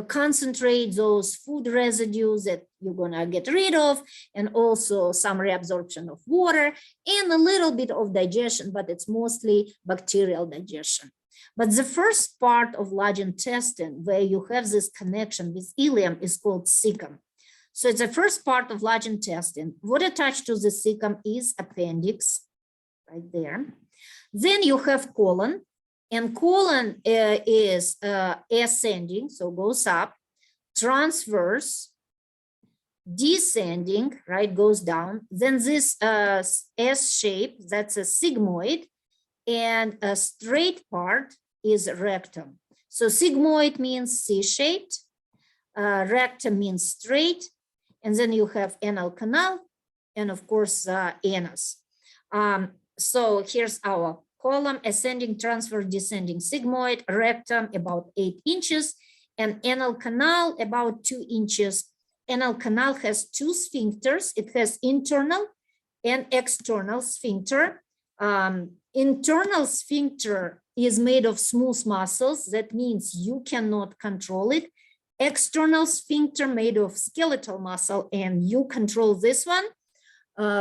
Speaker 1: concentrate those food residues that you're gonna get rid of, and also some reabsorption of water and a little bit of digestion, but it's mostly bacterial digestion. But the first part of large intestine where you have this connection with ileum is called cecum. So it's the first part of large intestine. What attached to the cecum is appendix, right there. Then you have colon, and colon is ascending, so goes up, transverse, descending, right, goes down. Then this S shape, that's a sigmoid, and a straight part is rectum. So sigmoid means C-shaped, rectum means straight, and then you have anal canal, and of course, anus. So here's our column: ascending, transverse, descending, sigmoid, rectum about 8 inches, and anal canal about 2 inches. Anal canal has 2 sphincters. It has internal and external sphincter. Internal sphincter is made of smooth muscles. That means you cannot control it. External sphincter made of skeletal muscle, and you control this one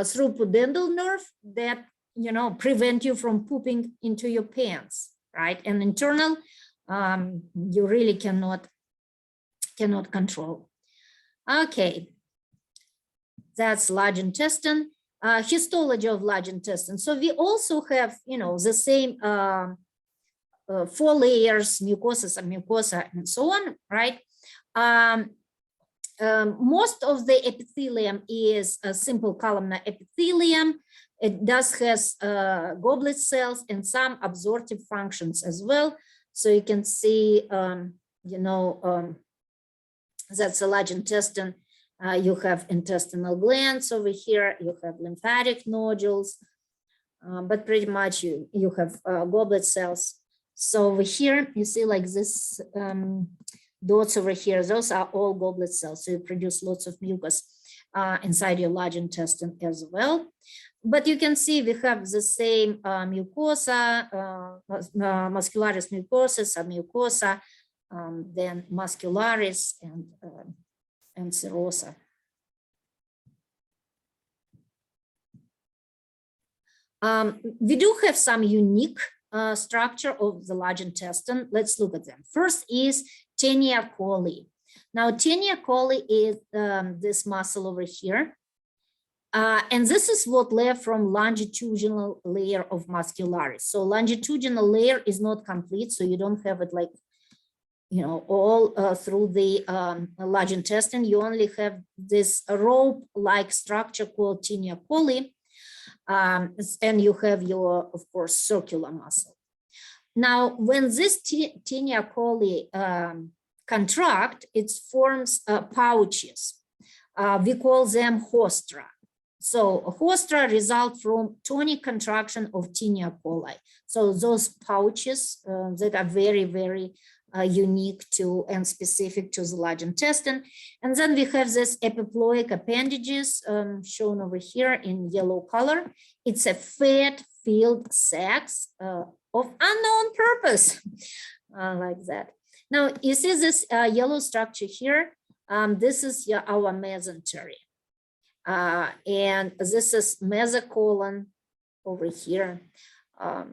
Speaker 1: through pudendal nerve that, you know, prevent you from pooping into your pants, right? And internal, you really cannot control. Okay, that's large intestine. Histology of large intestine. So we also have, you know, the same 4 layers, mucosa, submucosa, and so on, right? Most of the epithelium is a simple columnar epithelium. It does has goblet cells and some absorptive functions as well. So you can see, you know, that's a large intestine. You have intestinal glands over here. You have lymphatic nodules, but pretty much you have goblet cells. So over here, you see like this dots over here, those are all goblet cells. So you produce lots of mucus inside your large intestine as well. But you can see we have the same mucosa, muscularis mucosa, submucosa, then muscularis and serosa. We do have some unique structure of the large intestine. Let's look at them. First is tenia coli. Now, tenia coli is this muscle over here. And this is what left from longitudinal layer of muscularis. So longitudinal layer is not complete, so you don't have it like, you know, all through the large intestine. You only have this rope-like structure called tenia coli, and you have your, of course, circular muscle. Now, when this tenia coli contract, it forms pouches. We call them hostra. So hostra result from tonic contraction of tenia coli. So those pouches that are very, very unique to and specific to the large intestine. And then we have this epiploic appendages shown over here in yellow color. It's a fat-filled sacs of unknown purpose, like that. Now, you see this yellow structure here? This is our mesentery. And this is mesocolon over here.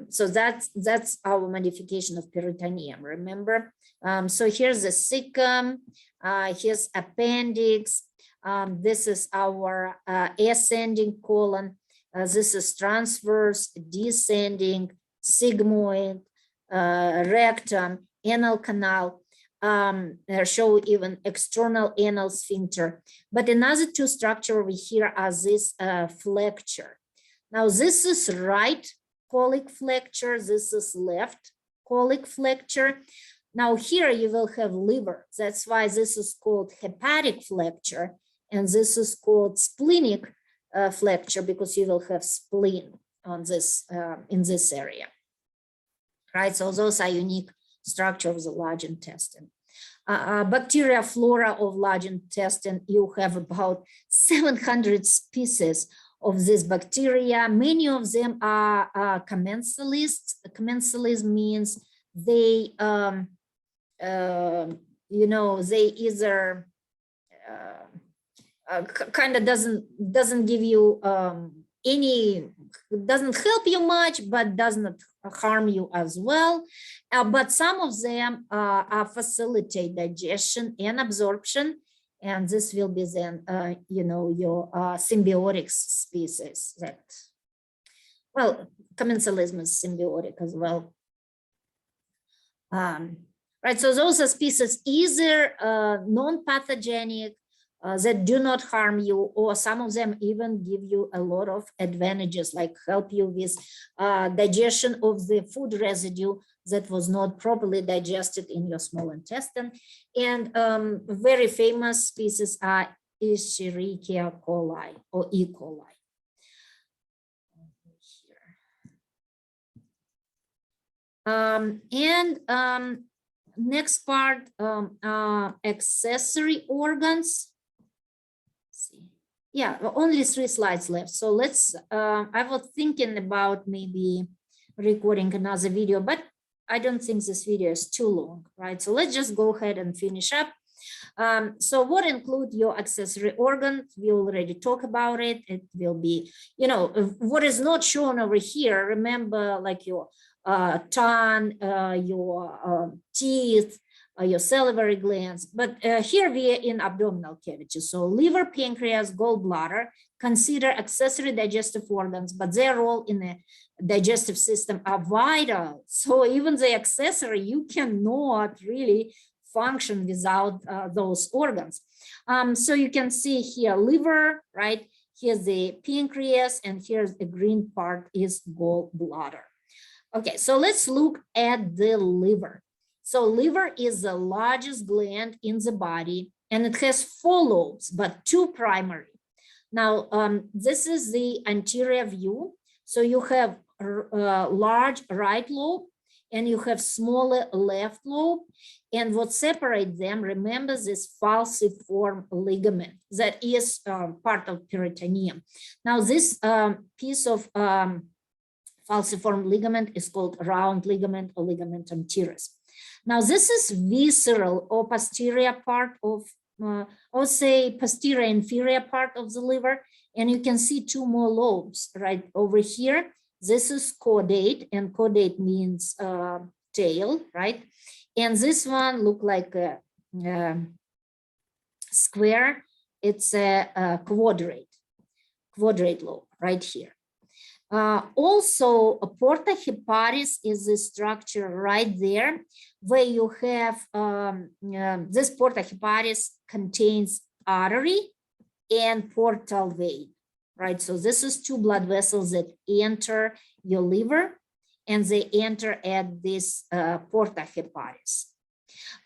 Speaker 1: So that's our modification of peritoneum, remember? So here's the cecum, here's appendix, this is our ascending colon, this is transverse, descending, sigmoid, rectum, anal canal, show even external anal sphincter. But another 2 structure over here are this flexure. Now this is right colic flexure, this is left colic flexure. Now here you will have liver. That's why this is called hepatic flexure, and this is called splenic flexure, because you will have spleen on this in this area, right? So those are unique structure of the large intestine. Bacteria flora of large intestine, you have about 700 species of this bacteria. Many of them are commensalists. Commensalists means they, you know, they either kind of doesn't give you any, doesn't help you much, but does not harm you as well. But some of them facilitate digestion and absorption, and this will be then, you know, your symbiotic species that, well, commensalism is symbiotic as well. Right, so those are species either non-pathogenic, that do not harm you, or some of them even give you a lot of advantages, like help you with digestion of the food residue that was not properly digested in your small intestine. And very famous species are Escherichia coli or E. coli. Next part, accessory organs. Yeah, only 3 slides left. So let's, I was thinking about maybe recording another video, but I don't think this video is too long, right? So let's just go ahead and finish up. So what include your accessory organ? We already talked about it. It will be, you know, what is not shown over here, remember, like your tongue, your teeth, your salivary glands, but here we are in abdominal cavity. So liver, pancreas, gallbladder, consider accessory digestive organs, but their role in the digestive system are vital. So even the accessory, you cannot really function without those organs. So you can see here liver, right? Here's the pancreas, and here's the green part is gallbladder. Okay, so let's look at the liver. So liver is the largest gland in the body, and it has 4 lobes, but 2 primary. Now, this is the anterior view. So you have large right lobe, and you have smaller left lobe. And what separates them, remember this falsiform ligament that is part of peritoneum. Now, this piece of falsiform ligament is called round ligament or ligamentum teres. Now, this is visceral or posterior part of, or say posterior inferior part of the liver. And you can see 2 more lobes right over here. This is caudate, and caudate means tail, right? And this one look like a square. It's a quadrate lobe right here. Also, a Porta Hepatis is the structure right there, where you have this Porta Hepatis contains artery and portal vein, right? So this is 2 blood vessels that enter your liver, and they enter at this Porta Hepatis.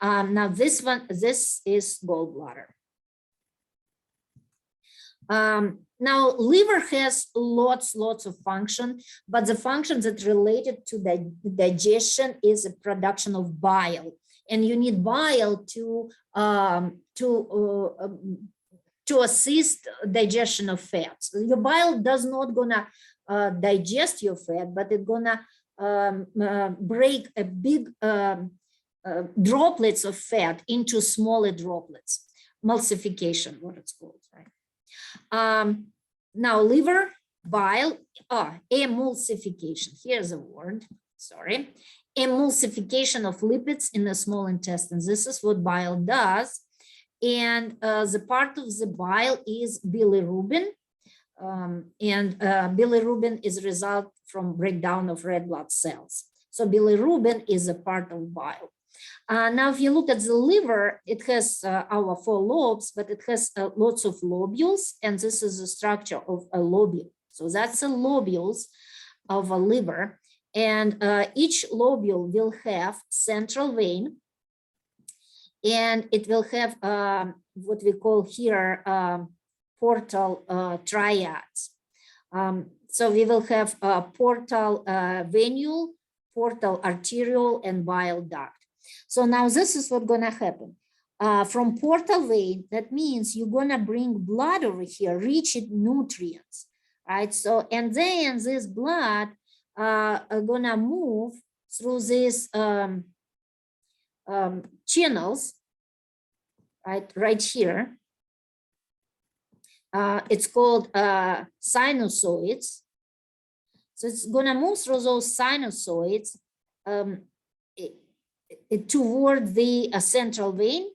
Speaker 1: Now this is gallbladder. Now, liver has lots of function, but the function that related to the digestion is the production of bile, and you need bile to assist digestion of fats. Your bile does not gonna digest your fat, but it's gonna break a big droplets of fat into smaller droplets. Emulsification, what it's called, right? Now liver, bile, emulsification, here's a word, sorry. Emulsification of lipids in the small intestine. This is what bile does. And the part of the bile is bilirubin. Bilirubin is a result from breakdown of red blood cells. So bilirubin is a part of bile. Now, if you look at the liver, it has our 4 lobes, but it has lots of lobules, and this is the structure of a lobule. So that's the lobules of a liver. And each lobule will have central vein, and it will have what we call here portal triads. So we will have portal venule, portal arteriole, and bile duct. So now this is what's gonna happen. From portal vein, that means you're gonna bring blood over here, rich in nutrients, right? So, and then this blood are gonna move through these channels, right here. It's called sinusoids. So it's gonna move through those sinusoids toward the central vein,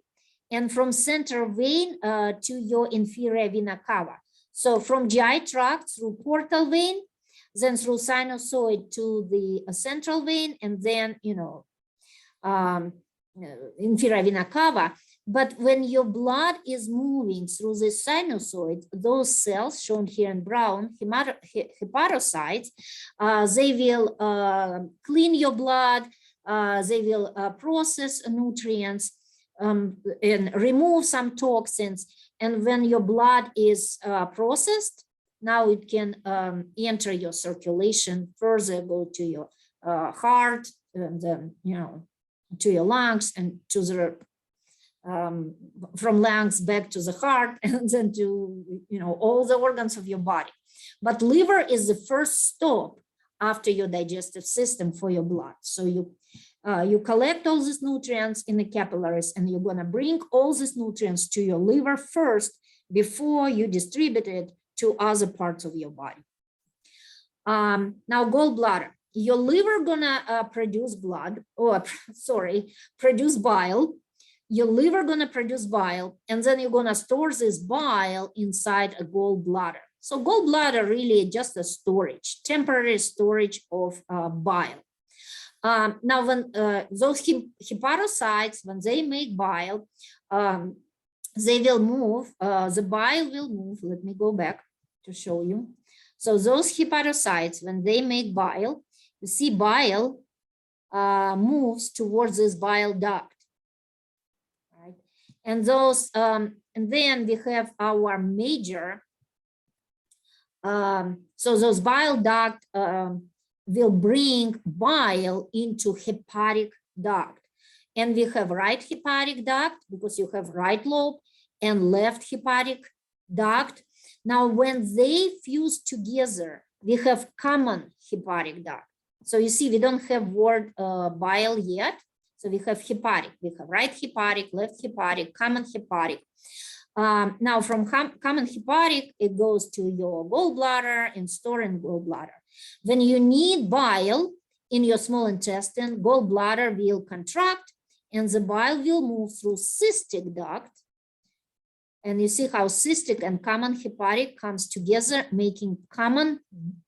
Speaker 1: and from central vein to your inferior vena cava. So from GI tract through portal vein, then through sinusoid to the central vein, and then, you know, inferior vena cava. But when your blood is moving through the sinusoid, those cells shown here in brown, hepatocytes, they will clean your blood, they will process nutrients and remove some toxins. And when your blood is processed, now it can enter your circulation, further go to your heart, and then, you know, to your lungs, and to the from lungs back to the heart, and then to, you know, all the organs of your body. But liver is the first stop after your digestive system for your blood. So you collect all these nutrients in the capillaries, and you're gonna bring all these nutrients to your liver first before you distribute it to other parts of your body. Now gallbladder. Your liver gonna produce blood, or sorry, produce bile. Your liver gonna produce bile, and then you're gonna store this bile inside a gallbladder. So gallbladder really just a storage, temporary storage of bile. Now when those hepatocytes, when they make bile, they will move, the bile will move. Let me go back to show you. So those hepatocytes, when they make bile, you see bile moves towards this bile duct. And those, and then we have our major, so those bile duct will bring bile into hepatic duct. And we have right hepatic duct because you have right lobe, and left hepatic duct. Now, when they fuse together, we have common hepatic duct. So you see, we don't have word bile yet. So we have hepatic, we have right hepatic, left hepatic, common hepatic. Now from common hepatic, it goes to your gallbladder and store in gallbladder. When you need bile in your small intestine, gallbladder will contract, and the bile will move through cystic duct. And you see how cystic and common hepatic comes together, making common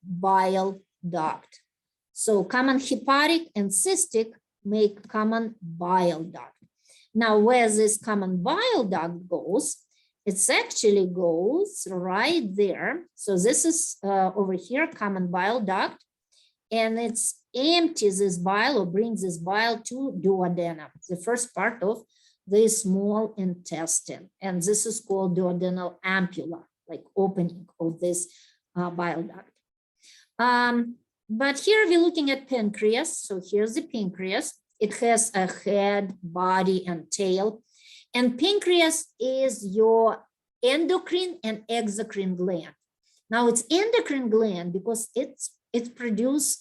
Speaker 1: bile duct. So common hepatic and cystic make common bile duct. Now, where this common bile duct goes, it actually goes right there. So this is over here, common bile duct, and it's empties this bile, or brings this bile to duodenum, the first part of the small intestine. And this is called duodenal ampulla, like opening of this bile duct. But here we're looking at pancreas. So here's the pancreas. It has a head, body, and tail. And pancreas is your endocrine and exocrine gland. Now it's endocrine gland because it produces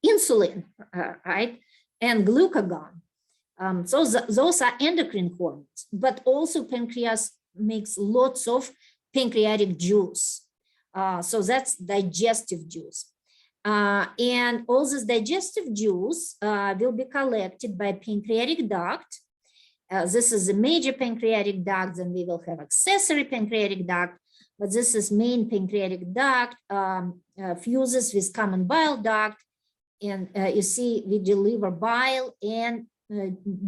Speaker 1: insulin, right? And glucagon. So those are endocrine hormones, but also pancreas makes lots of pancreatic juice. So that's digestive juice. And all this digestive juice will be collected by pancreatic duct. This is the major pancreatic duct, then we will have accessory pancreatic duct, but this is main pancreatic duct, fuses with common bile duct, and you see we deliver bile and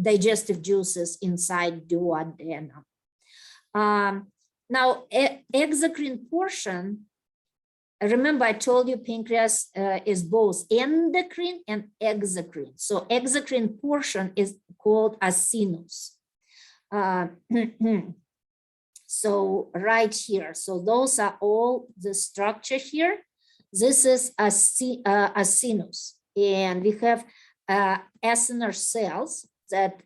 Speaker 1: digestive juices inside duodenum. Now, exocrine portion remember I told you pancreas is both endocrine and exocrine. So exocrine portion is called acinus. So right here, so those are all the structure here. This is acinus, and we have acinar cells that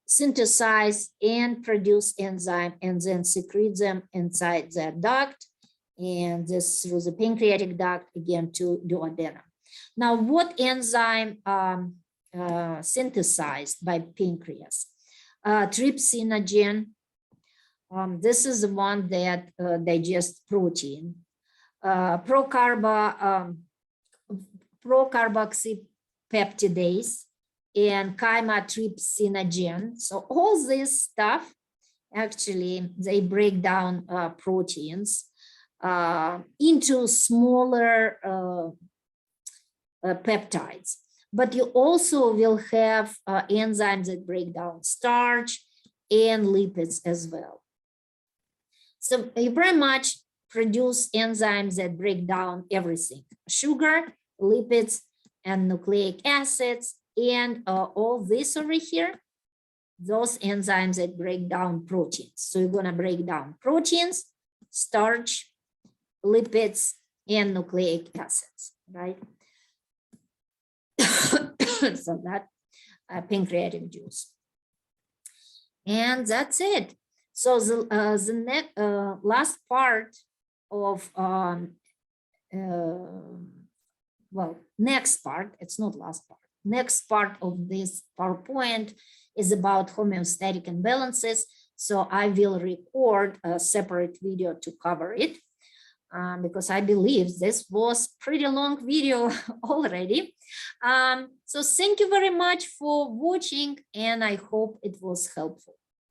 Speaker 1: synthesize and produce enzyme and then secrete them inside the duct, and this through the pancreatic duct again to duodenum. Now, what enzyme synthesized by pancreas? Trypsinogen. This is the one that digests protein. Procarboxypeptidase and chymotrypsinogen. So all this stuff, actually, they break down proteins into smaller peptides. But you also will have enzymes that break down starch and lipids as well. So you very much produce enzymes that break down everything: sugar, lipids, and nucleic acids, and all this over here, those enzymes that break down proteins. So you're gonna break down proteins, starch, lipids, and nucleic acids, right? So that pancreatic juice. And that's it. So the last part of, well, next part, it's not last part. Next part of this PowerPoint is about homeostatic imbalances. So I will record a separate video to cover it because I believe this was pretty long video already. So thank you very much for watching, and I hope it was helpful.